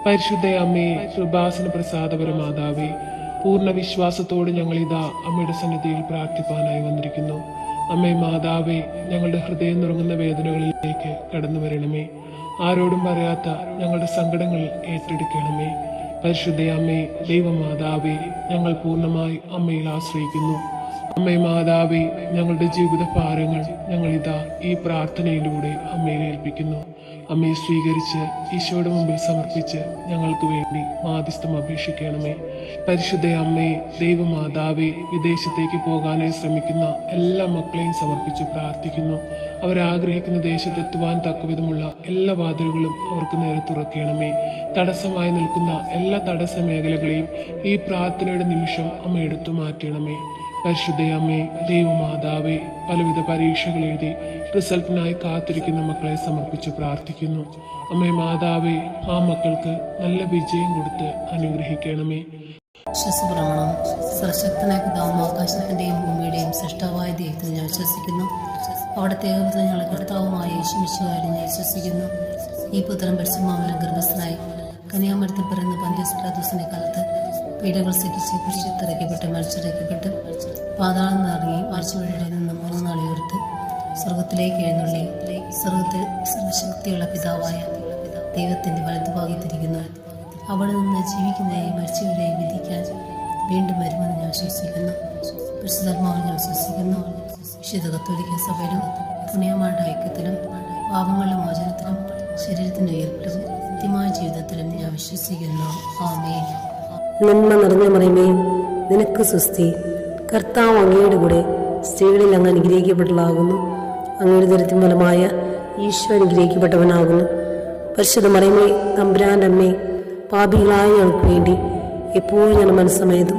പരിശുദ്ധ അമ്മേ, കൃപാസന പ്രസാദപരമാതാവേ, പൂർണ്ണ വിശ്വാസത്തോട് ഞങ്ങൾ ഇതാ അമ്മയുടെ സന്നിധിയിൽ പ്രാർത്ഥിപ്പാനായി വന്നിരിക്കുന്നു. അമ്മേ മാതാവേ, ഞങ്ങളുടെ ഹൃദയം നുറുങ്ങുന്ന വേദനകളിലേക്ക് കടന്നു വരണമേ. ആരോടും പറയാത്ത ഞങ്ങളുടെ സങ്കടങ്ങൾ ഏറ്റെടുക്കണമേ. പരിശുദ്ധ അമ്മേ, ദൈവമാതാവേ, ഞങ്ങൾ പൂർണ്ണമായി അമ്മയിൽ ആശ്രയിക്കുന്നു. അമ്മേ മാതാവേ, ഞങ്ങളുടെ ജീവിത ഭാരങ്ങൾ ഞങ്ങളിതാ ഈ പ്രാർത്ഥനയിലൂടെ അമ്മയിൽ ഏൽപ്പിക്കുന്നു. അമ്മയെ സ്വീകരിച്ച് ഈശോയുടെ മുമ്പിൽ സമർപ്പിച്ച് ഞങ്ങൾക്ക് വേണ്ടി മാധ്യസ്ഥം അപേക്ഷിക്കണമേ. പരിശുദ്ധ അമ്മേ, ദൈവമാതാവേ, വിദേശത്തേക്ക് പോകാനായി ശ്രമിക്കുന്ന എല്ലാ മക്കളെയും സമർപ്പിച്ച് പ്രാർത്ഥിക്കുന്നു. അവരാഗ്രഹിക്കുന്ന ദേശത്തെത്തുവാൻ തക്കവിധമുള്ള എല്ലാ വാതിലുകളും അവർക്ക് നേരെ തുറക്കണമേ. തടസ്സമായി നിൽക്കുന്ന എല്ലാ തടസ്സ മേഖലകളെയും ഈ പ്രാർത്ഥനയുടെ നിമിഷം അമ്മ എടുത്തു മാറ്റണമേ. പരിശുദ്ധ അമ്മേ, ദൈവമാതാവേ, പലവിധ പരീക്ഷകൾ എഴുതി റിസൾട്ടിനായി കാത്തിരിക്കുന്ന മക്കളെ സമർപ്പിച്ച് പ്രാർത്ഥിക്കുന്നു. അമ്മേ മാതാവേ, ആ മക്കൾക്ക് നല്ല വിജയം കൊടുത്ത് അനുഗ്രഹിക്കണമേ. വിശ്വസപ്രമാണം. സർവശക്തനായ പിതാവും ആകാശത്തിന്റെയും ഭൂമിയുടെയും സൃഷ്ടാവായ ദൈവത്തിൽ ഞാൻ വിശ്വസിക്കുന്നു. അവിടുത്തെ ഏകപുത്രൻ ഞങ്ങളുടെ കർത്താവുമായ യേശുമിശിഹായിൽ ഞാൻ വിശ്വസിക്കുന്നു. ഈ പുത്രൻ പരിശുദ്ധാത്മാവിനാൽ ഗർഭസ്ഥനായി കന്യാമരത്തിൽ പിറന്ന പന്തിയോസ് പിലാത്തോസിന്റെ കാലത്ത് പീഡകൾ സഹിച്ച് കുരിശിൽ മരിച്ചിറക്കപ്പെട്ട് പാതാളം നിറങ്ങി ആഴ്ചവഴിയുടെ നിന്ന് 3 നാൾ ഉയർത്ത് സ്വർഗത്തിലേക്ക് എഴുന്നള്ളി സ്വർഗത്തിൽ സർവശക്തിയുള്ള പിതാവായ ദൈവത്തിന്റെ വലതുഭാഗത്തിരിക്കുന്നു. അവിടെ നിന്ന് ജീവിക്കുന്നവരെയും മരിച്ചവരെയും വിധിക്കാൻ വീണ്ടും വരുമെന്ന് ഞാൻ വിശ്വസിക്കുന്നു. പരിശുദ്ധാത്മാവിൽ ഞാൻ വിശ്വസിക്കുന്നു. വിശുദ്ധ കത്തോലിക്ക സഭയിലും പുണ്യമാരുടെ ഐക്യത്തിലും പാപങ്ങളുടെ മോചനത്തിലും ശരീരത്തിന്റെ ഉയർപ്പിലും നിത്യമായ ജീവിതത്തിലും ഞാൻ വിശ്വസിക്കുന്നു. ആമേൻ. നന്മ നിറഞ്ഞ മറിയമേ, നിനക്ക് സ്വസ്തി. കർത്താവ് അങ്ങയുടെ കൂടെ സ്ത്രീകളിൽ അങ്ങ് അനുഗ്രഹിക്കപ്പെട്ടതാകുന്നു. അങ്ങയുടെ ദുരിതത്തിൻ ഫലമായ ഈശോ അനുഗ്രഹിക്കപ്പെട്ടവനാകുന്നു. പരിശുദ്ധ മറിയമേ, തമ്പുരാൻ്റെ അമ്മേ, പാപികളായ ഞങ്ങൾക്ക് വേണ്ടി എപ്പോഴും ഞങ്ങളുടെ മനസ്സമേതും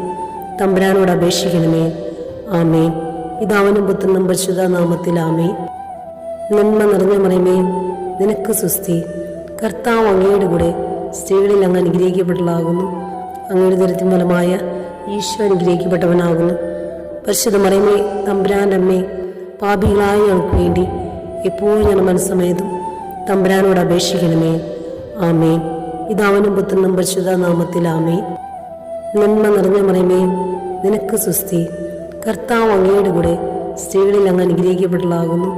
തമ്പുരാനോട് അപേക്ഷിക്കണമേ. ആമേൻ. പിതാവിനും പുത്രനും പരിശുദ്ധ നാമത്തിൽ ആമേൻ. നന്മ നിറഞ്ഞ മറിയമേ, നിനക്ക് സ്വസ്തി. കർത്താവ് അങ്ങയുടെ കൂടെ സ്ത്രീകളിൽ അങ്ങ് അനുഗ്രഹിക്കപ്പെട്ടതാകുന്നു. അങ്ങയുടെ ദുരിതത്തിൻ ഫലമായ ഈശോ അനുഗ്രഹിക്കപ്പെട്ടവനാകുന്നു. പരിശുദ്ധ മറിയമേ, തമ്പുരാൻ്റെ അമ്മേ, പാപികളായ ഞങ്ങൾക്ക് വേണ്ടി എപ്പോഴും ഞങ്ങളുടെ മനസ്സമേതും തമ്പുരാനോട് അപേക്ഷിക്കണമേ. ആമേൻ. പിതാവിനും പുത്രനും പരിശുദ്ധ നാമത്തിൽ ആമേൻ. നന്മ നിറഞ്ഞ മറിയമേ, നിനക്ക് സ്വസ്തി. കർത്താവ് അങ്ങയുടെ കൂടെ സ്ത്രീകളിൽ അങ്ങ് അനുഗ്രഹിക്കപ്പെട്ടതാകുന്നു.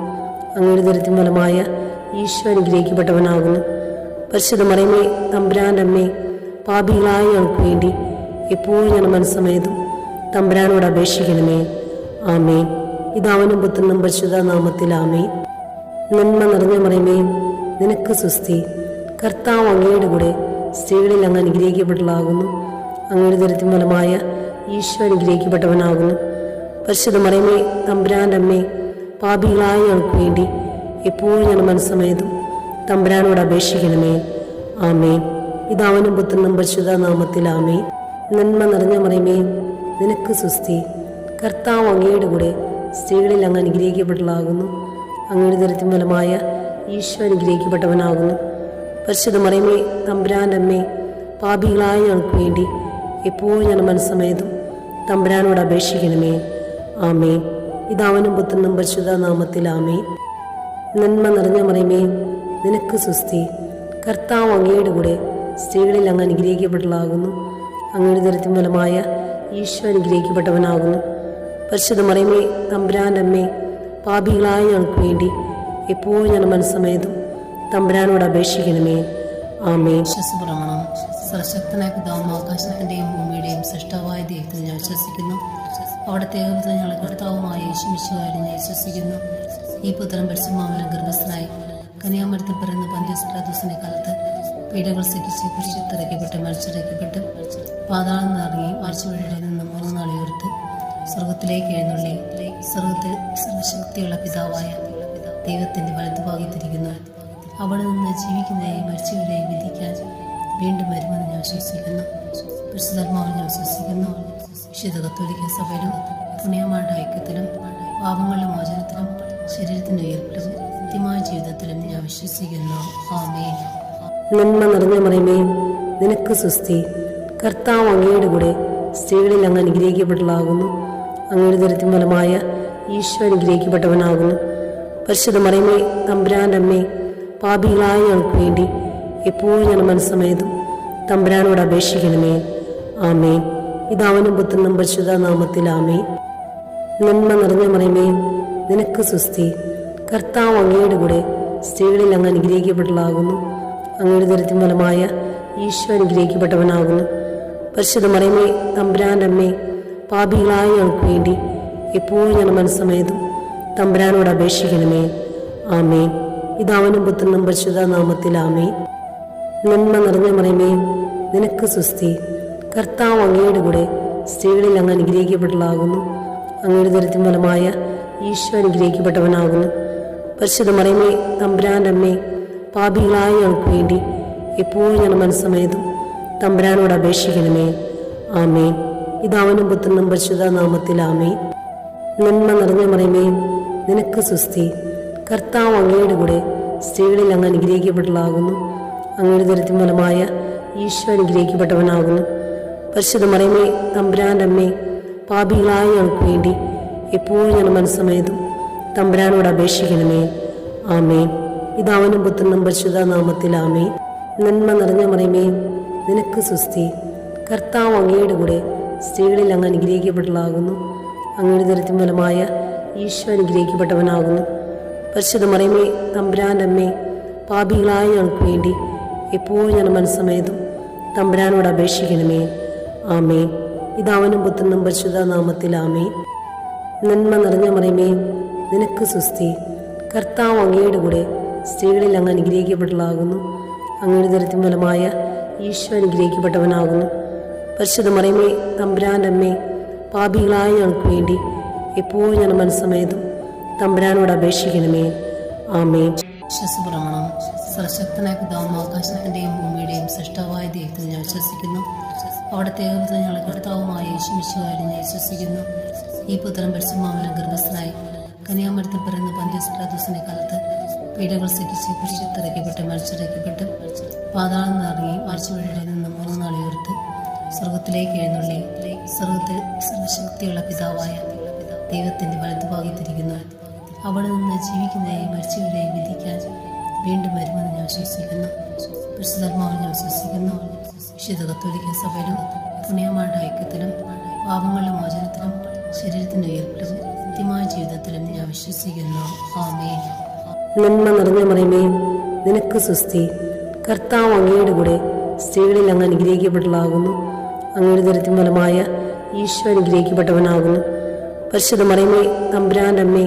അങ്ങയുടെ ദുരിതത്തിൻ ഫലമായ ഈശോ അനുഗ്രഹിക്കപ്പെട്ടവനാകുന്നു. പരിശുദ്ധ മറിയമേ, തമ്പുരാൻ്റെ അമ്മേ, പാപികളായ ഞങ്ങൾക്ക് വേണ്ടി എപ്പോഴും ഞങ്ങളുടെ മനസ്സമേതും തമ്പുരാനോട് അപേക്ഷിക്കണമേ. ആമേൻ. പിതാവിനും പുത്രനും പരിശുദ്ധ നാമത്തിൽ ആമേൻ. നന്മ നിറഞ്ഞ മറിയമേ, നിനക്ക് സ്വസ്തി. കർത്താവ് അങ്ങയുടെ കൂടെ സ്ത്രീകളിൽ അങ്ങ് അനുഗ്രഹിക്കപ്പെട്ടതാകുന്നു. അങ്ങയുടെ ദുരിതത്തിൻ ഫലമായ ഈശോ അനുഗ്രഹിക്കപ്പെട്ടവനാകുന്നു. പരിശുദ്ധ മറിയമേ, തമ്പുരാൻ്റെ അമ്മേ, പാപികളായ ഞങ്ങൾക്ക് വേണ്ടി എപ്പോഴും ഞങ്ങളുടെ മനസ്സമേതും തമ്പുരാനോട് അപേക്ഷിക്കണമേ. ആമേൻ. പിതാവിനും പുത്രനും പരിശുദ്ധ നാമത്തിൽ ആമേൻ. നന്മ നിറഞ്ഞ മറിയമേ, നിനക്ക് സ്വസ്തി. കർത്താവ് അങ്ങയുടെ കൂടെ സ്ത്രീകളിൽ അങ്ങ് അനുഗ്രഹിക്കപ്പെട്ടതാകുന്നു. അങ്ങയുടെ ദുരിതത്തിൻ ഫലമായ ഈശോ അനുഗ്രഹിക്കപ്പെട്ടവനാകുന്നു. പരിശുദ്ധ മറിയമേ, തമ്പുരാൻ്റെ അമ്മേ, പാപികളായ ഞങ്ങൾക്ക് വേണ്ടി എപ്പോഴും ഞങ്ങളുടെ മനസ്സമേതും തമ്പുരാനോട് അപേക്ഷിക്കണമേ. ആമേൻ. പിതാവിനും പുത്രനും പരിശുദ്ധ നാമത്തിൽ ആമേൻ. നന്മ നിറഞ്ഞ മറിയമേ, നിനക്ക് സ്വസ്തി. കർത്താവ് അങ്ങയുടെ കൂടെ സ്ത്രീകളിൽ അങ്ങ് അനുഗ്രഹിക്കപ്പെട്ടതാകുന്നു. അങ്ങയുടെ ദുരിതത്തിൻ ഫലമായ ഈശോ അനുഗ്രഹിക്കപ്പെട്ടവനാകുന്നു. പരിശുദ്ധ മറിയമേ, തമ്പുരാൻ്റെ അമ്മേ, പാപികളായ ഞങ്ങൾക്ക് വേണ്ടി എപ്പോഴും ഞങ്ങളുടെ മനസ്സമേതും തമ്പുരാനോട് അപേക്ഷിക്കണമേ. ആമേൻ. വിശ്വസപ്രമാണം. സർവശക്തനായ പിതാവും ആകാശത്തിന്റെയും ഭൂമിയുടെയും സൃഷ്ടാവായ ദൈവത്തിൽ ഞാൻ വിശ്വസിക്കുന്നു. അവിടുത്തെ ഏകപുത്രൻ ഞങ്ങളുടെ കർത്താവുമായ യേശുമിശിഹായിൽ ഞാൻ വിശ്വസിക്കുന്നു. ഈ പുത്രൻ പരിശുദ്ധാത്മാവിനാൽ ഗർഭസ്ഥനായി കന്യാമരത്തിൽ പിറന്ന പന്തിയോസ് പിലാത്തോസിന്റെ കാലത്ത് പീഡകൾ സഹിച്ച് കുരിശിൽ മരിച്ചിറക്കപ്പെട്ട് പാതാളം നിറങ്ങി ആഴ്ചവഴിയുടെ നിന്ന് 3 നാൾ ഉയർത്ത് സ്വർഗത്തിലേക്ക് എഴുന്നള്ളി സ്വർഗത്തിൽ സർവശക്തിയുള്ള പിതാവായ ദൈവത്തിന്റെ വലതുഭാഗത്തിരിക്കുന്നു. അവിടെ നിന്ന് ജീവിക്കുന്നവരെയും മരിച്ചവരെയും വിധിക്കാൻ വീണ്ടും വരുമെന്ന് ഞാൻ വിശ്വസിക്കുന്നു. പരിശുദ്ധാത്മാവിൽ ഞാൻ വിശ്വസിക്കുന്നു. വിശുദ്ധ കത്തോലിക്ക സഭയിലും പുണ്യമാരുടെ ഐക്യത്തിലും പാപങ്ങളുടെ മോചനത്തിലും ശരീരത്തിന്റെ ഉയർപ്പിലും നിത്യമായ ജീവിതത്തിലും ഞാൻ വിശ്വസിക്കുന്നു. ആമേൻ. നന്മ നിറഞ്ഞ മറിയമേ, നിനക്ക് സ്വസ്തി. കർത്താവ് അങ്ങയുടെ കൂടെ സ്ത്രീകളിൽ അങ്ങ് അനുഗ്രഹിക്കപ്പെട്ടതാകുന്നു. അങ്ങയുടെ ദുരിതത്തിൻ ഫലമായ ഈശോ അനുഗ്രഹിക്കപ്പെട്ടവനാകുന്നു. പരിശുദ്ധ മറിയമേ, തമ്പുരാൻ്റെ അമ്മേ, പാപികളായ ഞങ്ങൾക്ക് വേണ്ടി എപ്പോഴും ഞങ്ങളുടെ മനസ്സമേതും തമ്പുരാനോട് അപേക്ഷിക്കണമേ. ആമേൻ. പിതാവിനും പുത്രനും പരിശുദ്ധ നാമത്തിൽ ആമേൻ. നന്മ നിറഞ്ഞ മറിയമേ, നിനക്ക് സുസ്തി. കർത്താവ് അങ്ങയുടെ കൂടെ സ്ത്രീകളിൽ അങ്ങ് അനുഗ്രഹിക്കപ്പെട്ടതാകുന്നു. അങ്ങയുടെ ദരിദ്രം ഫലമായ ഈശോ അനുഗ്രഹിക്കപ്പെട്ടവനാകുന്നു. പരിശുദ്ധ മറിയമേ, തമ്പുരാൻ്റെ അമ്മേ, പാപികളായ ഞങ്ങൾക്ക് വേണ്ടി എപ്പോഴും ഞാൻ മനസ്സമേതും തമ്പുരാനോട് അപേക്ഷിക്കണമേ. ആമേൻ. പിതാവിനും പുത്രനും പരിശുദ്ധ നാമത്തിൽ ആമേൻ. നന്മ നിറഞ്ഞ മറിയമേ, നിനക്ക് സുസ്തി. കർത്താവ് അങ്ങയുടെ കൂടെ സ്ത്രീകളിൽ അങ്ങ് അനുഗ്രഹിക്കപ്പെട്ടതാകുന്നു. അങ്ങയുടെ ദരിദ്രം ഫലമായ ഈശോ അനുഗ്രഹിക്കപ്പെട്ടവനാകുന്നു. പരിശുദ്ധ മറിയമേ, തമ്പുരാൻ്റെ അമ്മേ, പാപികളായ ഞങ്ങൾക്ക് വേണ്ടി എപ്പോഴും ഞാൻ മനസ്സമേതും തമ്പുരാനോട് അപേക്ഷിക്കണമേ. ആമേൻ. പിതാവിനും പുത്രനും പരിശുദ്ധ നാമത്തിൽ ആമേൻ. നന്മ നിറഞ്ഞ മറിയമേ, നിനക്ക് സുസ്തി. കർത്താവ് അങ്ങയുടെ കൂടെ സ്ത്രീകളിൽ അങ്ങ് അനുഗ്രഹിക്കപ്പെട്ടതാകുന്നു. അങ്ങയുടെ ദരിദ്രം ഫലമായ ഈശോ അനുഗ്രഹിക്കപ്പെട്ടവനാകുന്നു. പരിശുദ്ധ മറിയമേ, തമ്പുരാൻ്റെ അമ്മേ, പാപികളായ ഞങ്ങൾക്ക് വേണ്ടി എപ്പോഴും ഞാൻ മനസ്സമേതും തമ്പുരാനോട് അപേക്ഷിക്കണമേ. ആമേൻ. പിതാവിനും പുത്രനും പരിശുദ്ധ നാമത്തിൽ ആമേൻ. നന്മ നിറഞ്ഞ മറിയമേ, നിനക്ക് സുസ്തി. കർത്താവ് അങ്ങയുടെ കൂടെ സ്ത്രീകളിൽ അങ്ങ് അനുഗ്രഹിക്കപ്പെട്ടതാകുന്നു. അങ്ങയുടെ ദരിദ്രം ഫലമായ ഈശോ അനുഗ്രഹിക്കപ്പെട്ടവനാകുന്നു. പരിശുദ്ധ മറിയമേ, തമ്പുരാൻ്റെ അമ്മേ, പാപികളായ ഞങ്ങൾക്ക് വേണ്ടി എപ്പോഴും ഞാൻ മനസ്സമേതും തമ്പുരാനോട് അപേക്ഷിക്കണമേ. ആമേൻ. പിതാവിനും പുത്രനും പരിശുദ്ധ നാമത്തിൽ ആമേൻ. നന്മ നിറഞ്ഞ മറിയമേ, നിനക്ക് സുസ്തി. കർത്താവ് അങ്ങയുടെ കൂടെ സ്ത്രീകളിൽ അങ്ങ് അനുഗ്രഹിക്കപ്പെട്ടതാകുന്നു. അങ്ങയുടെ ദരിദ്രം ഫലമായ ഈശോ അനുഗ്രഹിക്കപ്പെട്ടവനാകുന്നു. പരിശുദ്ധ മറിയമേ, തമ്പുരാൻ്റെ അമ്മേ, പാപികളായ ഞങ്ങൾക്ക് വേണ്ടി എപ്പോഴും ഞാൻ മനസ്സമേതും തമ്പുരാനോട് അപേക്ഷിക്കണമേ. ആമേൻ. വിശ്വസപ്രമാണം. സർവശക്തനായ പിതാവും ആകാശത്തിൻ്റെയും ഭൂമിയുടെയും സൃഷ്ടാവായ ദൈവത്തിൽ ഞാൻ വിശ്വസിക്കുന്നു. അവിടുത്തെ ഏകപുത്രൻ ഞങ്ങളുടെ കർത്താവുമായ യേശുമിശിഹായിൽ ഞാൻ വിശ്വസിക്കുന്നു. ഈ പുത്രൻ പരിശുദ്ധാത്മാവിനാൽ ഗർഭസ്ഥനായി കന്യാമരത്തിൽ പിറന്ന പന്തിയോസ് പിലാത്തോസിന്റെ കാലത്ത് പീഡകൾ സഹിച്ച് കുരിശിലിറക്കപ്പെട്ട് മരിച്ചിറക്കപ്പെട്ട് പാതാളം നിറങ്ങി മരിച്ചവരുടെ നിന്ന് 3 നാൾ ഉയർത്ത് സ്വർഗത്തിലേക്ക് എഴുന്നള്ളി സ്വർഗത്തിൽ സർവശക്തിയുള്ള പിതാവായ ദൈവത്തിന്റെ വലതുഭാഗത്തിരിക്കുന്നു. അവിടെ നിന്ന് ജീവിക്കുന്നവരെയും മരിച്ചവരെയും വിധിക്കാൻ വീണ്ടും വരുമെന്ന് ഞാൻ വിശ്വസിക്കുന്നു. പരിശുദ്ധാത്മാവിൽ ഞാൻ വിശ്വസിക്കുന്നു. വിശുദ്ധ കത്തോലിക്ക സഭയിലും പുണ്യമാരുടെ ഐക്യത്തിലും പാപങ്ങളുടെ മോചനത്തിലും ശരീരത്തിന്റെ ഉയർപ്പിലും നിത്യമായ ജീവിതത്തിലും ഞാൻ വിശ്വസിക്കുന്നു. ആമേൻ. നന്മ നിറഞ്ഞ മറിയമേ, നിനക്ക് സുസ്തി. കർത്താവ് അങ്ങയുടെ കൂടെ സ്ത്രീകളിൽ അങ്ങ് അനുഗ്രഹിക്കപ്പെട്ടതാകുന്നു. അങ്ങയുടെ ദരിദ്രം ഫലമായ ഈശോ അനുഗ്രഹിക്കപ്പെട്ടവനാകുന്നു. പരിശുദ്ധ മറിയമേ, തമ്പുരാൻ്റെ അമ്മേ,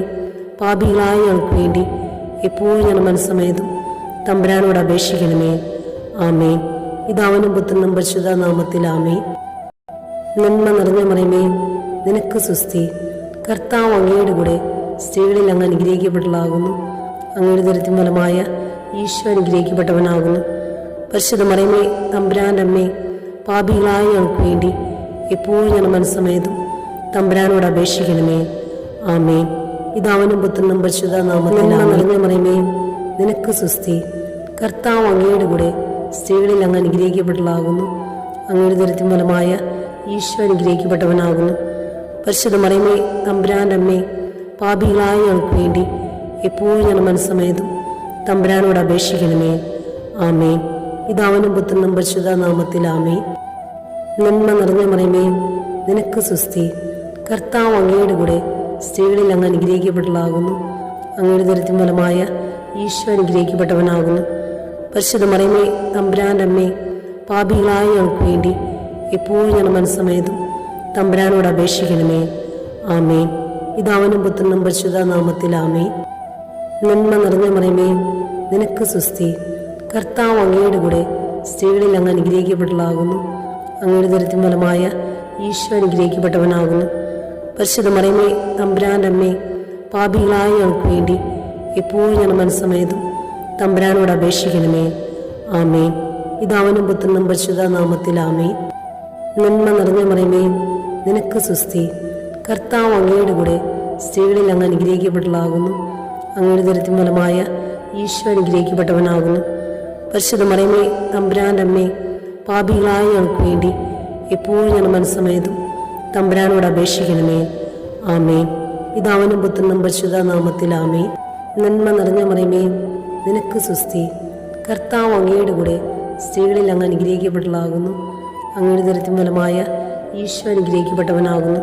പാപികളായ ഞങ്ങൾക്ക് വേണ്ടി എപ്പോഴും ഞാൻ മനസ്സമേതും തമ്പുരാനോട് അപേക്ഷിക്കണമേ. ആമേൻ. പിതാവിനും പുത്രനും പരിശുദ്ധ നാമത്തിൽ ആമേൻ. നന്മ നിറഞ്ഞ മറിയമേ, നിനക്ക് സുസ്തി. കർത്താവ് അങ്ങയുടെ കൂടെ സ്ത്രീകളിൽ അങ്ങ് അനുഗ്രഹിക്കപ്പെട്ടതാകുന്നു. അങ്ങയുടെ ദരിദ്രം ഫലമായ ഈശോ അനുഗ്രഹിക്കപ്പെട്ടവനാകുന്നു. പരിശുദ്ധ മറിയമേ, തമ്പുരാൻ്റെ അമ്മേ, പാപികളായ ഞങ്ങൾക്ക് വേണ്ടി എപ്പോഴും ഞാൻ മനസ്സമേതും തമ്പുരാനോട് അപേക്ഷിക്കണമേ. ആമേൻ. പിതാവിനും പുത്രനും പരിശുദ്ധ നാമത്തിൽ ആമേൻ. നിറഞ്ഞ മറിയമേ, നിനക്ക് സുസ്തി. കർത്താവ് അങ്ങയുടെ കൂടെ സ്ത്രീകളിൽ അങ്ങ് അനുഗ്രഹിക്കപ്പെട്ടതാകുന്നു. അങ്ങയുടെ ദരിദ്രം ഫലമായ ഈശോ അനുഗ്രഹിക്കപ്പെട്ടവനാകുന്നു. പരിശുദ്ധ മറിയമേ, തമ്പുരാൻ്റെ അമ്മേ, പാപികളായ ഞങ്ങൾക്ക് വേണ്ടി എപ്പോഴും ഞാൻ മനസ്സമേതും തമ്പുരാനോട് അപേക്ഷിക്കണമേ. ആമേൻ. പിതാവിനും പുത്രനും പരിശുദ്ധ നാമത്തിൽ ആമേൻ. നന്മ നിറഞ്ഞ മറിയമേ, നിനക്ക് സുസ്തി. കർത്താവ് അങ്ങയുടെ കൂടെ സ്ത്രീകളിൽ അങ്ങ് അനുഗ്രഹിക്കപ്പെട്ടതാകുന്നു. അങ്ങയുടെ ദരിദ്രം ഫലമായ ഈശോ അനുഗ്രഹിക്കപ്പെട്ടവനാകുന്നു. പരിശുദ്ധ മറിയമേ, തമ്പുരാൻ്റെ അമ്മേ, പാപികളായ ഞങ്ങൾക്ക് വേണ്ടി എപ്പോഴും ഞാൻ മനസ്സമേതും തമ്പുരാനോട് അപേക്ഷിക്കണമേ. ആമേൻ. പിതാവിനും പുത്രനും പരിശുദ്ധ നാമത്തിൽ ആമേൻ. നന്മ നിറഞ്ഞ മറിയമേ, നിനക്ക് സുസ്തി. കർത്താവ് അങ്ങയുടെ കൂടെ സ്ത്രീകളിൽ അങ്ങ് അനുഗ്രഹിക്കപ്പെട്ടതാകുന്നു. അങ്ങയുടെ ദരിദ്രം ഫലമായ ഈശോ അനുഗ്രഹിക്കപ്പെട്ടവനാകുന്നു. പരിശുദ്ധ മറിയമേ, തമ്പുരാൻ്റെ അമ്മേ, പാപികളായ ഞങ്ങൾക്ക് വേണ്ടി എപ്പോഴും ഞാൻ മനസ്സമേതും തമ്പുരാനോട് അപേക്ഷിക്കണമേ. ആമേൻ. പിതാവിനും പുത്രനും പരിശുദ്ധ നാമത്തിൽ ആമേൻ. നന്മ നിറഞ്ഞ മറിയമേ, നിനക്ക് സുസ്തി. കർത്താവ് അങ്ങയുടെ കൂടെ സ്ത്രീകളിൽ അങ്ങ് അനുഗ്രഹിക്കപ്പെട്ടതാകുന്നു. അങ്ങയുടെ ദരിദ്രം ഫലമായ ഈശോ അനുഗ്രഹിക്കപ്പെട്ടവനാകുന്നു. പരിശുദ്ധ മറിയമേ, തമ്പുരാൻ്റെ അമ്മേ, പാപികളായ ഞങ്ങൾക്ക് വേണ്ടി എപ്പോഴും ഞാൻ മനസ്സമേതും തമ്പുരാനോട് അപേക്ഷിക്കണമേ. ആമേൻ. പിതാവിനും പുത്രനും പരിശുദ്ധ നാമത്തിൽ ആമേൻ. നന്മ നിറഞ്ഞ മറിയമേ, നിനക്ക് സുസ്തി. കർത്താവ് അങ്ങയുടെ കൂടെ സ്ത്രീകളിൽ അങ്ങ് അനുഗ്രഹിക്കപ്പെട്ടവളാകുന്നു. അങ്ങയുടെ ഉദരത്തിൻ ഫലമായ ഈശോ അനുഗ്രഹിക്കപ്പെട്ടവനാകുന്നു.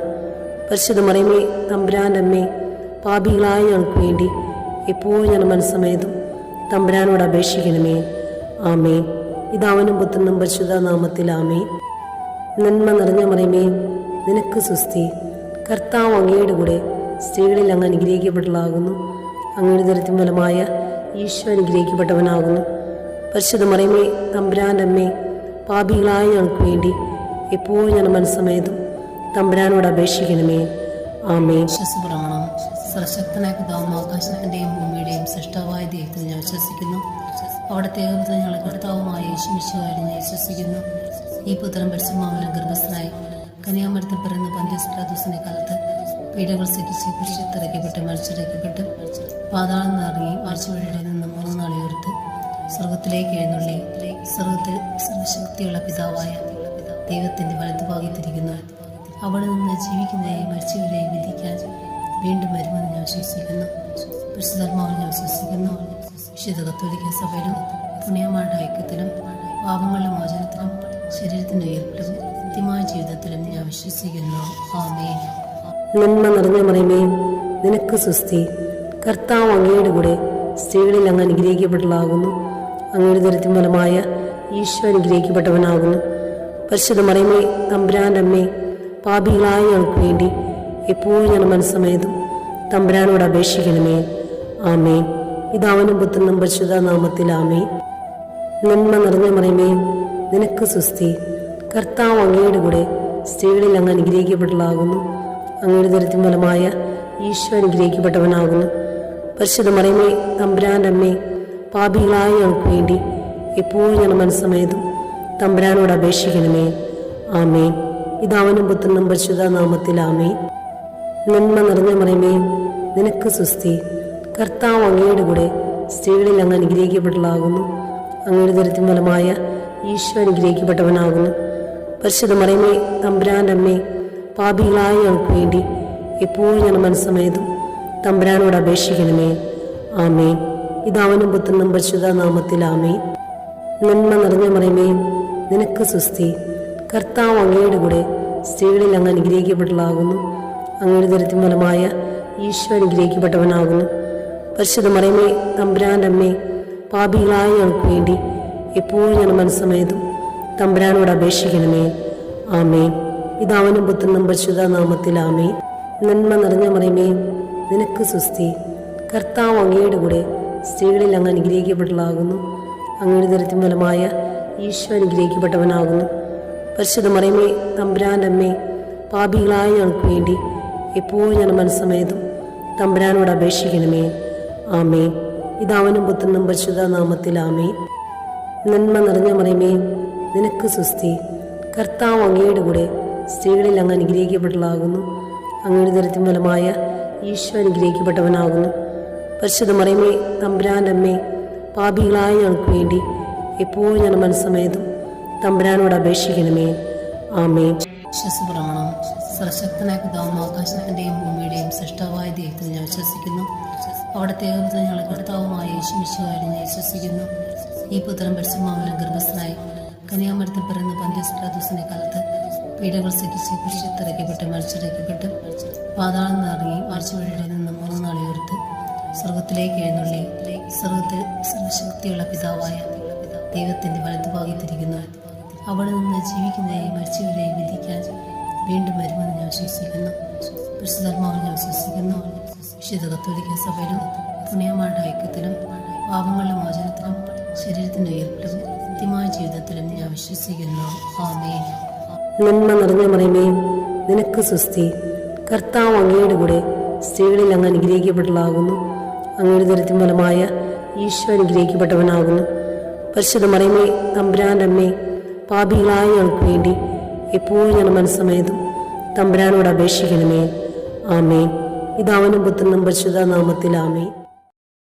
പരിശുദ്ധ മറിയമേ, തമ്പുരാൻ്റെ അമ്മേ, പാപികളായ ഞങ്ങൾക്ക് വേണ്ടി എപ്പോഴും ഞാൻ മനസ്സമേതും തമ്പുരാനോട് അപേക്ഷിക്കണമേ. ആമേൻ. പിതാവിനും പുത്രനും പരിശുദ്ധ നാമത്തിൽ ആമേൻ. നന്മ നിറഞ്ഞ മറിയമേ, നിനക്ക് സുസ്തി. കർത്താവ് അങ്ങയുടെ കൂടെ സ്ത്രീകളിൽ അങ്ങ് അനുഗ്രഹിക്കപ്പെട്ടവളാകുന്നു. അങ്ങയുടെ ഉദരത്തിൻ ഫലമായ ഈശോ അനുഗ്രഹിക്കപ്പെട്ടവനാകുന്നു. പരിശുദ്ധ മറിയമേ, തമ്പുരാൻ്റെ അമ്മേ, പാപികളായ ഞങ്ങൾക്ക് വേണ്ടി എപ്പോഴും ഞാൻ മനസ്സമേതും തമ്പുരാനോട് അപേക്ഷിക്കണമേ. ആമേൻ. വിശ്വസപ്രമാണം. സർവശക്തനായ പിതാവും ആകാശത്തിന്റെയും ഭൂമിയുടെയും സൃഷ്ടാവായ ദൈവത്തിൽ ഞാൻ വിശ്വസിക്കുന്നു. അവിടുത്തെ ഏകപുത്രൻ ഞങ്ങളുടെ കർത്താവുമായ യേശുമിശിഹായിൽ ഞാൻ വിശ്വസിക്കുന്നു. ഈ പുത്രൻ പരിശുദ്ധാത്മാവിനാൽ ഗർഭസ്ഥനായി കന്യാമരത്തിൽ പിറന്ന പന്തിയോസ് പിലാത്തോസിന്റെ കാലത്ത് പീഡകൾ സഹിച്ച് കുരിശിലിറക്കപ്പെട്ട് മരിച്ചിറക്കപ്പെട്ട് പാതാളം നിറങ്ങി ആഴ്ചവഴിയുടെ നിന്ന് 3 നാൾ ഉയർത്ത് സ്വർഗത്തിലേക്ക് എഴുന്നള്ളി സ്വർഗത്തിൽ സർവശക്തിയുള്ള പിതാവായ ദൈവത്തിന്റെ വലതുഭാഗത്തിരിക്കുന്നു. അവിടെ നിന്ന് ജീവിക്കുന്നവരെയും മരിച്ചവരെയും വിധിക്കാൻ വീണ്ടും വരുമെന്ന് ഞാൻ വിശ്വസിക്കുന്നു. പരിശുദ്ധാത്മാവിൽ ഞാൻ വിശ്വസിക്കുന്നു. വിശുദ്ധ കത്തോലിക്ക സഭയിലും പുണ്യമാരുടെ ഐക്യത്തിലും പാപങ്ങളുടെ മോചനത്തിലും ശരീരത്തിന്റെ ഉയർപ്പിലും നിത്യമായ ജീവിതത്തിലും ഞാൻ വിശ്വസിക്കുന്നു. ആമേൻ. നന്മ നിറഞ്ഞ മറിയമേ, നിനക്ക് സുസ്തി. കർത്താവ് അങ്ങയുടെ കൂടെ സ്ത്രീകളിൽ അങ്ങ് അനുഗ്രഹിക്കപ്പെട്ടവളാകുന്നു. അങ്ങയുടെ ഉദരത്തിൻ ഫലമായ ഈശോ അനുഗ്രഹിക്കപ്പെട്ടവനാകുന്നു. പരിശുദ്ധ മറിയമേ, തമ്പുരാൻ്റെ അമ്മേ, പാപികളായ ഞങ്ങൾക്ക് വേണ്ടി എപ്പോഴും ഞാൻ മനസ്സമേതും തമ്പുരാനോട് അപേക്ഷിക്കണമേ. ആമേൻ. പിതാവിനും പുത്രനും പരിശുദ്ധ നാമത്തിൽ ആമേൻ. നന്മ നിറഞ്ഞ മറിയമേ, നിനക്ക് സുസ്തി. കർത്താവ് അങ്ങയുടെ കൂടെ സ്ത്രീകളിൽ അങ്ങ് അനുഗ്രഹിക്കപ്പെട്ടവളാകുന്നു. അങ്ങയുടെ ഉദരത്തിൻ ഫലമായ ഈശോ അനുഗ്രഹിക്കപ്പെട്ടവനാകുന്നു. പരിശുദ്ധ മറിയമേ, തമ്പുരാൻ്റെ അമ്മേ, പാപികളായ ഞങ്ങൾക്ക് വേണ്ടി എപ്പോഴും ഞാൻ മനസ്സമേതും തമ്പുരാനോട് അപേക്ഷിക്കണമേ. ആമേൻ. പിതാവിനും പുത്രനും പരിശുദ്ധ നാമത്തിൽ ആമേൻ. നന്മ നിറഞ്ഞ മറിയമേ, നിനക്ക് സുസ്തി. കർത്താവ് അങ്ങയുടെ കൂടെ സ്ത്രീകളിൽ അങ്ങ് അനുഗ്രഹിക്കപ്പെട്ടവളാകുന്നു. അങ്ങയുടെ ഉദരത്തിൻ ഫലമായ ഈശോ അനുഗ്രഹിക്കപ്പെട്ടവനാകുന്നു. പരിശുദ്ധ മറിയമേ, തമ്പുരാൻ്റെ അമ്മേ, പാപികളായ ഞങ്ങൾക്ക് വേണ്ടി എപ്പോഴും ഞാൻ മനസ്സമേതും തമ്പുരാനോട് അപേക്ഷിക്കണമേ. ആമേൻ. പിതാവിനും പുത്രനും പരിശുദ്ധ നാമത്തിൽ ആമേൻ. നന്മ നിറഞ്ഞ മറിയമേ, നിനക്ക് സുസ്തി. കർത്താവ് അങ്ങയുടെ കൂടെ സ്ത്രീകളിൽ അങ്ങ് അനുഗ്രഹിക്കപ്പെട്ടവളാകുന്നു. അങ്ങയുടെ ഉദരത്തിൻ ഫലമായ ഈശോ അനുഗ്രഹിക്കപ്പെട്ടവനാകുന്നു. പരിശുദ്ധ മറിയമേ, തമ്പുരാൻ്റെ അമ്മേ, പാപികളായ ഞങ്ങൾക്ക് വേണ്ടി എപ്പോഴും ഞാൻ മനസ്സമേതും തമ്പുരാനോട് അപേക്ഷിക്കണമേ. ആമേൻ. പിതാവിനും പുത്രനും പരിശുദ്ധ നാമത്തിൽ ആമേൻ. നന്മ നിറഞ്ഞ മറിയമേ, നിനക്ക് സുസ്തി. കർത്താവ് അങ്ങയുടെ കൂടെ സ്ത്രീകളിൽ അങ്ങ് അനുഗ്രഹിക്കപ്പെട്ടവളാകുന്നു. അങ്ങയുടെ ഉദരത്തിൻ ഫലമായ ഈശോ അനുഗ്രഹിക്കപ്പെട്ടവനാകുന്നു. പരിശുദ്ധ മറിയമേ, തമ്പുരാൻ്റെ അമ്മേ, പാപികളായ ഞങ്ങൾക്ക് വേണ്ടി എപ്പോഴും ഞാൻ മനസ്സമേതും തമ്പുരാനോട് അപേക്ഷിക്കണമേ. ആമേൻ. പിതാവിനും പുത്രനും പരിശുദ്ധ നാമത്തിൽ ആമേൻ. നന്മ നിറഞ്ഞ മറിയമേ, നിനക്ക് സുസ്തി. കർത്താവ് അങ്ങയുടെ കൂടെ സ്ത്രീകളിൽ അങ്ങ് അനുഗ്രഹിക്കപ്പെട്ടവളാകുന്നു. അങ്ങയുടെ ഉദരത്തിൻ ഫലമായ ഈശോ അനുഗ്രഹിക്കപ്പെട്ടവനാകുന്നു. പരിശുദ്ധ മറിയമേ, തമ്പുരാൻ്റെ അമ്മേ, പാപികളായ ഞങ്ങൾക്ക് വേണ്ടി എപ്പോഴും ഞാൻ മനസ്സമേതും തമ്പുരാനോട് അപേക്ഷിക്കണമേ. ആമേൻ. വിശ്വസപ്രമാണം. സർവശക്തനായ പിതാവും ആകാശത്തിന്റെയും ഭൂമിയുടെയും സൃഷ്ടാവായ ദൈവത്തിൽ ഞാൻ വിശ്വസിക്കുന്നു. അവിടുത്തെ ഏകപുത്രൻ ഞങ്ങളുടെ കർത്താവുമായ യേശുമിശിഹായിൽ ഞാൻ വിശ്വസിക്കുന്നു. ഈ പുത്രൻ പരിശുദ്ധാത്മാവിനാൽ ഗർഭസ്ഥനായി കന്യാമരത്തിൽ പിറന്ന പന്തിയോസ് പിലാത്തോസിന്റെ കാലത്ത് പീഡകൾ സഹിച്ച് കുരിശിലിറക്കപ്പെട്ട് മരിച്ചിറക്കപ്പെട്ട് പാതാളം നിറങ്ങി ആഴ്ചവഴിയുടെ നിന്ന് 3 നാൾ ഉയർത്ത് സ്വർഗത്തിലേക്ക് എഴുന്നള്ളി സ്വർഗത്തിൽ സർവശക്തിയുള്ള പിതാവായ ദൈവത്തിന്റെ വലതുഭാഗത്തിരിക്കുന്നു. അവിടെ നിന്ന് ജീവിക്കുന്നവരെയും മരിച്ചവരെയും വിധിക്കാൻ വീണ്ടും വരുമെന്ന് ഞാൻ വിശ്വസിക്കുന്നു. പരിശുദ്ധാത്മാവിൽ ഞാൻ വിശ്വസിക്കുന്നു. വിശുദ്ധ കത്തോലിക്ക സഭയിലും പുണ്യമാരുടെ ഐക്യത്തിലും പാപങ്ങളുടെ മോചനത്തിലും ശരീരത്തിന്റെ ഉയർപ്പിലും നിത്യമായ ജീവിതത്തിലും ഞാൻ വിശ്വസിക്കുന്നു. ആമേൻ. നന്മ നിറഞ്ഞ മറിയമേ, നിനക്ക് സുസ്തി. കർത്താവ് അങ്ങയുടെ കൂടെ സ്ത്രീകളിൽ അങ്ങ് അനുഗ്രഹിക്കപ്പെട്ടവളാകുന്നു. അങ്ങയുടെ ഉദരത്തിൻ ഫലമായ ഈശോ അനുഗ്രഹിക്കപ്പെട്ടവനാകുന്നു. പരിശുദ്ധ മറിയമേ, തമ്പുരാൻ്റെ അമ്മേ, പാപികളായ ഞങ്ങൾക്ക് വേണ്ടി എപ്പോഴും ഞാൻ മനസ്സമേതും തമ്പുരാനോട് അപേക്ഷിക്കണമേ. ആമേൻ. പിതാവിനും പുത്രനും പരിശുദ്ധ നാമത്തിൽ ആമേൻ.